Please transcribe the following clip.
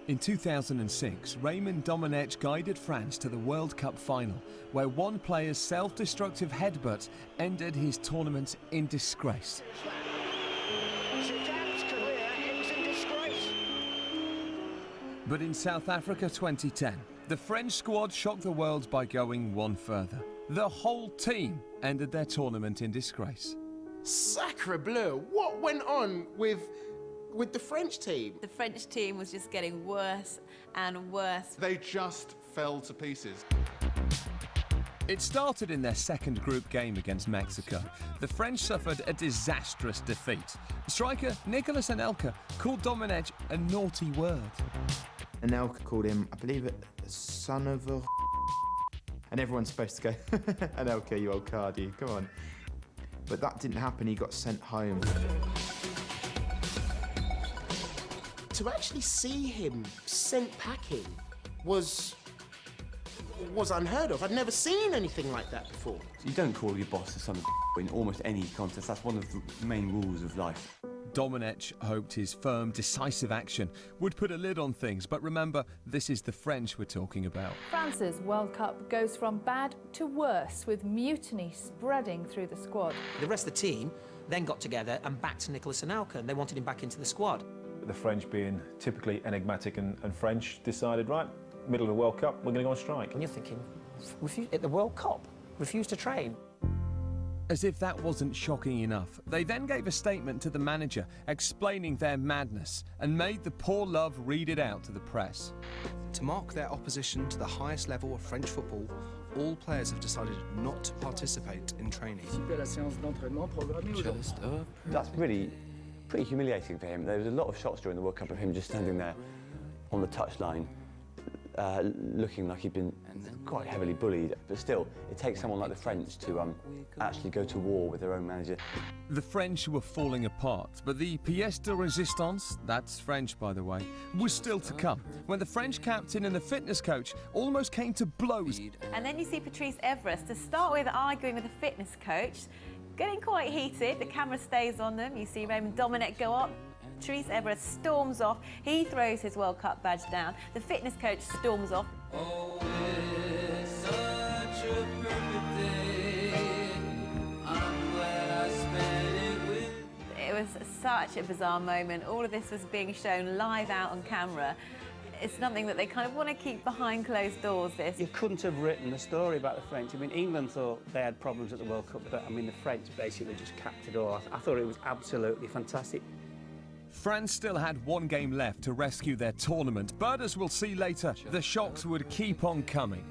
In 2006, Raymond Domenech guided France to the World Cup final, where one player's self-destructive headbutt ended his tournament in disgrace. Zidane's career ends in disgrace. But in South Africa 2010, the French squad shocked the world by going one further. The whole team ended their tournament in disgrace. Sacre bleu, what went on with the French team? The French team was just getting worse and worse. They just fell to pieces. It started in their second group game against Mexico. The French suffered a disastrous defeat. Striker Nickolas Anelka called Domenech a naughty word. Anelka called him, I believe, a son of a... And everyone's supposed to go, Anelka, you old cardy, come on. But that didn't happen, he got sent home. To actually see him sent packing was unheard of. I'd never seen anything like that before. You don't call your boss a son of in almost any contest. That's one of the main rules of life. Domenech hoped his firm, decisive action would put a lid on things, but remember, this is the French we're talking about. France's World Cup goes from bad to worse, with mutiny spreading through the squad. The rest of the team then got together and backed Nickolas Anelka, and they wanted him back into the squad. The French, being typically enigmatic and French, decided, right, middle of the World Cup, we're going to go on strike. And you're thinking, at the World Cup, refuse to train. As if that wasn't shocking enough, they then gave a statement to the manager explaining their madness and made the poor love read it out to the press. To mark their opposition to the highest level of French football, all players have decided not to participate in training. That's really pretty humiliating for him. There was a lot of shots during the World Cup of him just standing there on the touchline, looking like he'd been quite heavily bullied. But still, it takes someone like the French to actually go to war with their own manager. The French were falling apart, but the pièce de résistance, that's French by the way, was still to come, when the French captain and the fitness coach almost came to blows. And then you see Patrice Evra, to start with, arguing with the fitness coach, getting quite heated. The camera stays on them. You see Raymond Domenech go up. Patrice Evra storms off. He throws his World Cup badge down. The fitness coach storms off. Oh, it's such a perfect day. I'm glad I spent it with you. It was such a bizarre moment. All of this was being shown live out on camera. It's something that they kind of want to keep behind closed doors, this. You couldn't have written a story about the French. I mean, England thought they had problems at the World Cup, but I mean, the French basically just capped it all. I thought it was absolutely fantastic. France still had one game left to rescue their tournament, but as we'll see later, the shocks would keep on coming.